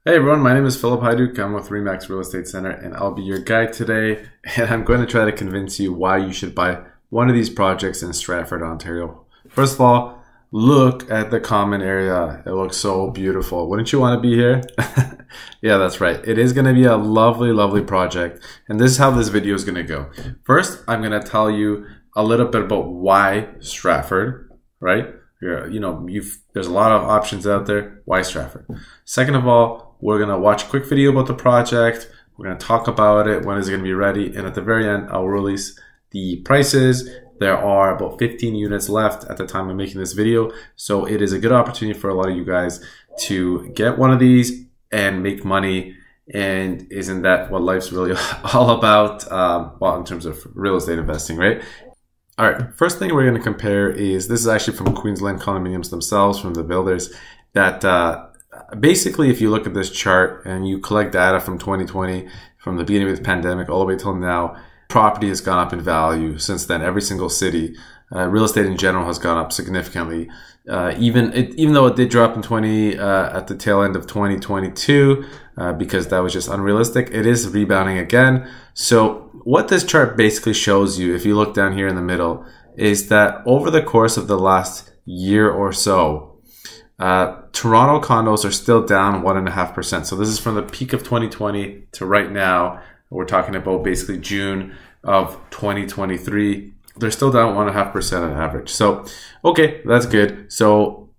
Hey everyone, my name is Filip Hajduk. I'm with Remax Real Estate Center and I'll be your guide today. And I'm going to try to convince you why you should buy one of these projects in Stratford, Ontario. First of all, look at the common area. It looks so beautiful. Wouldn't you want to be here? Yeah, that's right. It is going to be a lovely, lovely project. And this is how this video is going to go. First, I'm going to tell you a little bit about why Stratford, right? There's a lot of options out there. Why Stratford? Second of all, we're going to watch a quick video about the project. We're going to talk about it. When is it going to be ready? And at the very end, I'll release the prices. There are about 15 units left at the time of making this video. So it is a good opportunity for a lot of you guys to get one of these and make money. And isn't that what life's really all about? Well, in terms of real estate investing, right? All right, first thing we're going to compare is, this is actually from Queensland condominiums themselves, from the builders, that basically if you look at this chart and you collect data from 2020, from the beginning of the pandemic all the way till now, property has gone up in value since then. Every single city, real estate in general has gone up significantly. Even though it did drop in at the tail end of 2022, because that was just unrealistic, it is rebounding again. So what this chart basically shows you, if you look down here in the middle, is that over the course of the last year or so, Toronto condos are still down 1.5%. So this is from the peak of 2020 to right now. We're talking about basically June of 2023. They're still down 1.5% on average. So, okay, that's good. So,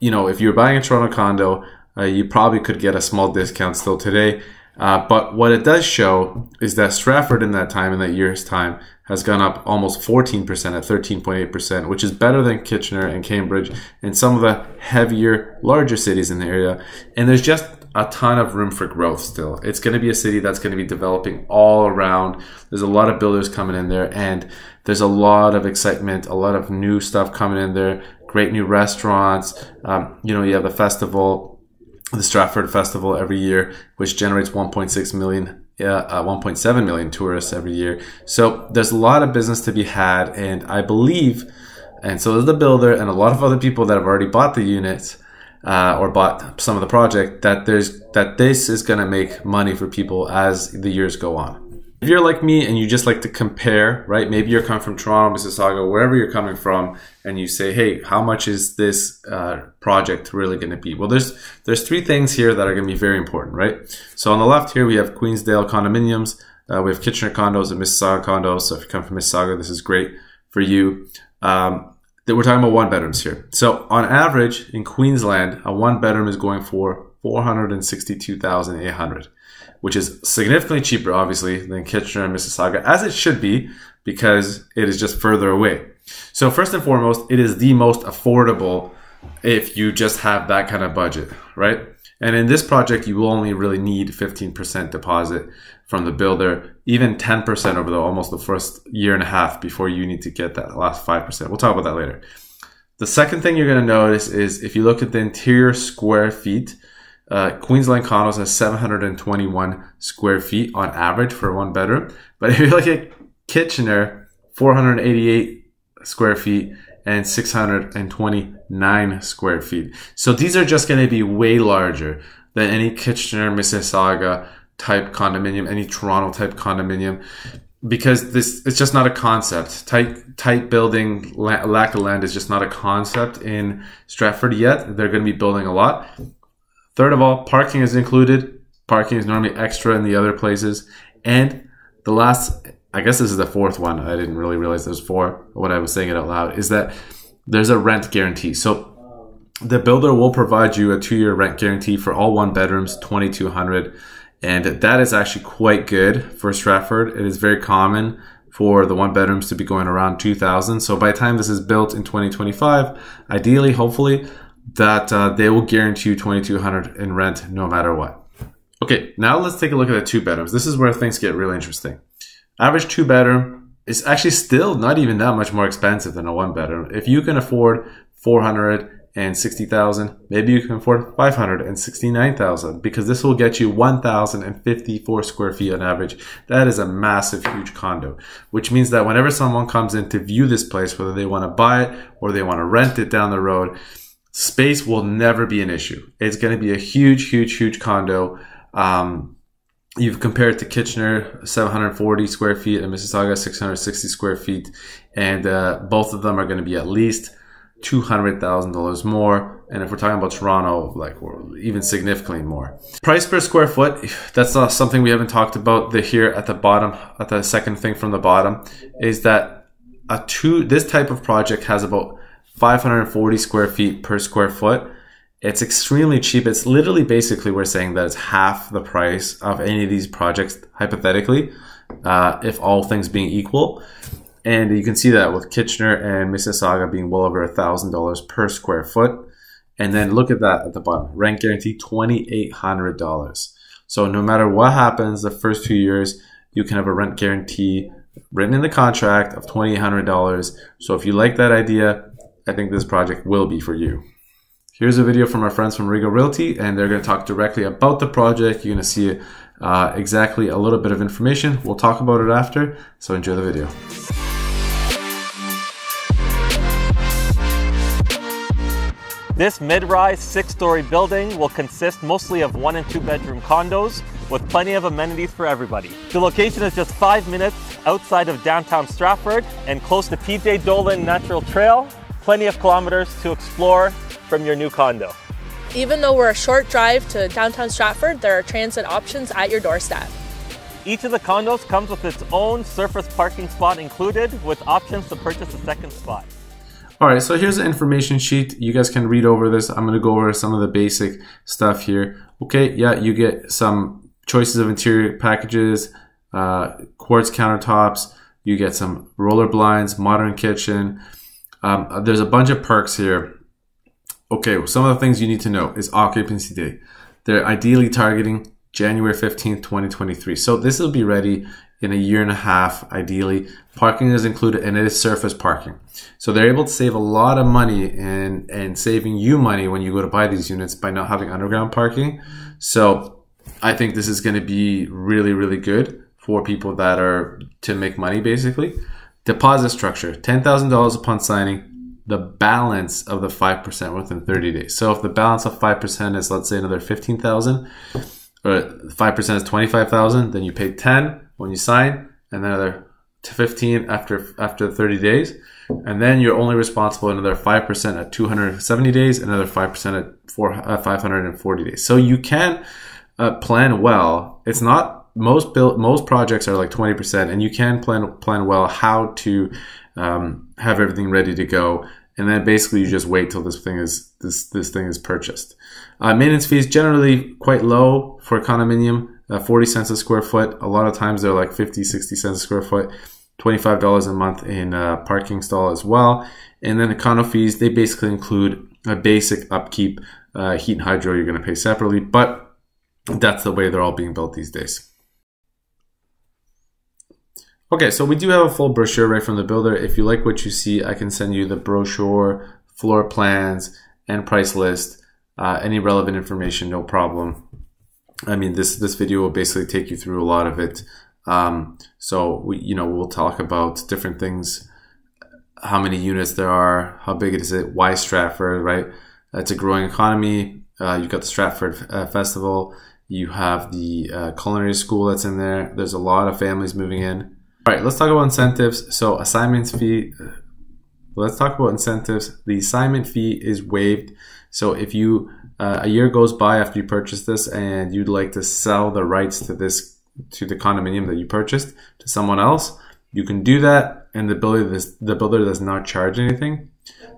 if you're buying a Toronto condo, you probably could get a small discount still today. But what it does show is that Stratford in that year's time, has gone up almost 14% at 13.8%, which is better than Kitchener and Cambridge and some of the heavier, larger cities in the area. And there's just a ton of room for growth still. It's going to be a city that's going to be developing all around. There's a lot of builders coming in there, and there's a lot of excitement, a lot of new stuff coming in there, great new restaurants. You have the festival, the Stratford Festival every year, which generates 1.7 million tourists every year. So there's a lot of business to be had, and I believe, and so does the builder and a lot of other people that have already bought the units or bought some of the project, that this is going to make money for people as the years go on. If you're like me and you just like to compare, right? Maybe you're coming from Toronto, Mississauga, wherever you're coming from, and you say, hey, how much is this project really going to be? Well, there's three things here that are going to be very important, right? So on the left here, we have Queensdale condominiums. We have Kitchener condos and Mississauga condos. So if you come from Mississauga, this is great for you. We're talking about one bedrooms here. So on average in Queensland, a one bedroom is going for $462,800, which is significantly cheaper, obviously, than Kitchener and Mississauga, as it should be, because it is just further away. So first and foremost, it is the most affordable if you just have that kind of budget, right? And in this project, you will only really need 15% deposit from the builder, even 10% over almost the first year and a half before you need to get that last 5%. We'll talk about that later. The second thing you're going to notice is if you look at the interior square feet, Queensland condos has 721 square feet on average for one bedroom. But if you look at Kitchener, 488 square feet and 629 square feet. So these are just going to be way larger than any Kitchener, Mississauga type condominium, any Toronto type condominium, because it's just not a concept. Tight building, lack of land is just not a concept in Stratford yet. They're going to be building a lot. Third of all, parking is included. Parking is normally extra in the other places. And the last, I guess this is the fourth one, I didn't really realize there's four when I was saying it out loud, is that there's a rent guarantee. So the builder will provide you a 2-year rent guarantee for all one bedrooms, $2,200. And that is actually quite good for Stratford. It is very common for the one bedrooms to be going around $2,000. So by the time this is built in 2025, ideally, hopefully, that they will guarantee you $2,200 in rent no matter what. Okay, now let's take a look at the two bedrooms. This is where things get really interesting. Average two bedroom is actually still not even that much more expensive than a one bedroom. If you can afford $460,000, maybe you can afford $569,000, because this will get you 1,054 square feet on average. That is a massive, huge condo, which means that whenever someone comes in to view this place, whether they want to buy it or they want to rent it down the road, Space will never be an issue. It's going to be a huge, huge, huge condo. You've compared to Kitchener, 740 square feet, and Mississauga, 660 square feet. And both of them are going to be at least $200,000 more. And if we're talking about Toronto, like even significantly more. Price per square foot, that's not something we haven't talked about. Here at the bottom, at the second thing from the bottom, is that this type of project has about 540 square feet per square foot. It's extremely cheap. It's literally basically we're saying that it's half the price of any of these projects, hypothetically, if all things being equal. And you can see that with Kitchener and Mississauga being well over $1,000 per square foot. And then look at that at the bottom. Rent guarantee, $2,800. So no matter what happens the first 2 years, you can have a rent guarantee written in the contract of $2,800. So if you like that idea, I think this project will be for you. Here's a video from our friends from Rigo Realty, and they're going to talk directly about the project. You're going to see exactly a little bit of information. We'll talk about it after, so enjoy the video. This mid-rise 6-story building will consist mostly of 1- and 2-bedroom condos with plenty of amenities for everybody. The location is just 5 minutes outside of downtown Stratford and close to PJ Dolan Natural Trail. Plenty of kilometers to explore from your new condo. Even though we're a short drive to downtown Stratford, there are transit options at your doorstep. Each of the condos comes with its own surface parking spot included, with options to purchase a second spot. All right, so here's the information sheet. You guys can read over this. I'm going to go over some of the basic stuff here. Okay, yeah, you get some choices of interior packages, quartz countertops. You get some roller blinds, modern kitchen. There's a bunch of perks here. Okay, some of the things you need to know is occupancy date. They're ideally targeting January 15th, 2023. So this will be ready in a year and a half, ideally. Parking is included, and it is surface parking. So they're able to save a lot of money and saving you money when you go to buy these units by not having underground parking. So I think this is going to be really, really good for people that are to make money, basically. Deposit structure, $10,000 upon signing. The balance of the 5% within 30 days. So if the balance of 5% is, let's say, another 15,000, or 5% is 25,000, then you pay 10 when you sign, and then another 15 after 30 days, and then you're only responsible another 5% at 270 days, another 5% at 540 days. So you can plan well. It's not most projects are like 20%, and you can plan well how to have everything ready to go, and then basically you just wait till this thing is purchased. Maintenance fees generally quite low for a condominium, 40 cents a square foot. A lot of times they're like 50, 60 cents a square foot, $25 a month in parking stall as well. And then the condo fees, they basically include a basic upkeep, heat and hydro you're going to pay separately, but that's the way they're all being built these days. Okay, so we do have a full brochure right from the builder. If you like what you see, I can send you the brochure, floor plans, and price list. Any relevant information, no problem. I mean, this video will basically take you through a lot of it. So we'll talk about different things, how many units there are, how big is it, why Stratford, right? It's a growing economy. You've got the Stratford Festival. You have the culinary school that's in there. There's a lot of families moving in. All right, let's talk about incentives. So assignment fee, let's talk about incentives. The assignment fee is waived. So if you, a year goes by after you purchase this and you'd like to sell the rights to the condominium that you purchased to someone else, you can do that, and the builder does not charge anything.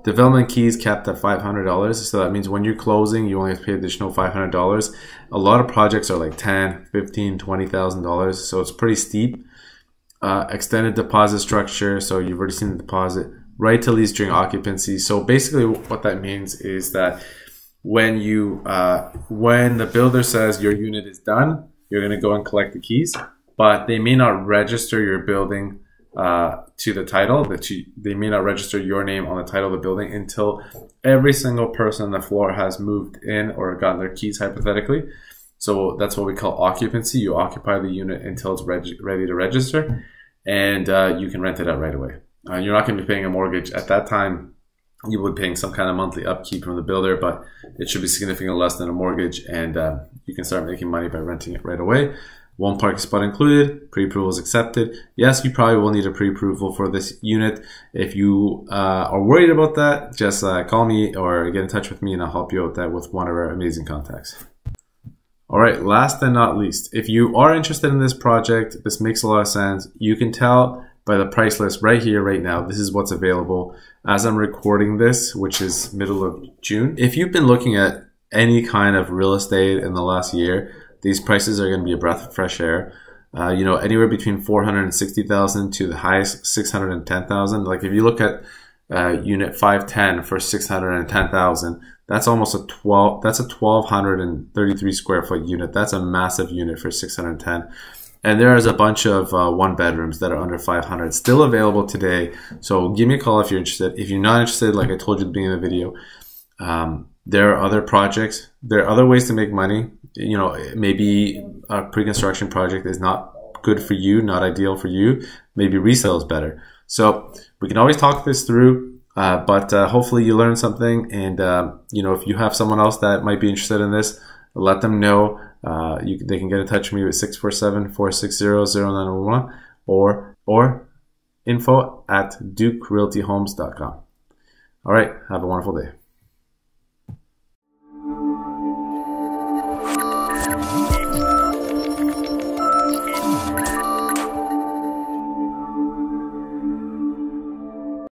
Development keys capped at $500. So that means when you're closing, you only have to pay additional $500. A lot of projects are like $10,000, $15,000, $20,000. So it's pretty steep. Extended deposit structure. So you've already seen the deposit. Right to lease during occupancy. So basically what that means is that when the builder says your unit is done, you're going to go and collect the keys, but they may not register your building to the title. They may not register your name on the title of the building until every single person on the floor has moved in or gotten their keys, hypothetically. So that's what we call occupancy. You occupy the unit until it's ready to register, and you can rent it out right away. You're not going to be paying a mortgage at that time you will be paying some kind of monthly upkeep from the builder, but it should be significantly less than a mortgage, and you can start making money by renting it right away. One parking spot included, pre-approval is accepted. Yes, you probably will need a pre-approval for this unit. If you are worried about that, just call me or get in touch with me and I'll help you out with that with one of our amazing contacts. All right, last and not least, if you are interested in this project, this makes a lot of sense. You can tell by the price list right here, right now, this is what's available as I'm recording this, which is middle of June. If you've been looking at any kind of real estate in the last year, these prices are going to be a breath of fresh air. You know, anywhere between 460,000 to the highest 610,000. Like if you look at unit 510 for 610,000, that's almost a 1,233 square foot unit. That's a massive unit for 610. And there is a bunch of one bedrooms that are under 500 still available today. So give me a call if you're interested. If you're not interested, like I told you at the beginning of the video, there are other projects. There are other ways to make money. You know, maybe a pre-construction project is not good for you, not ideal for you. Maybe resale is better. So we can always talk this through, but hopefully you learned something. And, you know, if you have someone else that might be interested in this, let them know. They can get in touch with me with 647-460-0911 or info@dukerealtyhomes.com. All right. Have a wonderful day.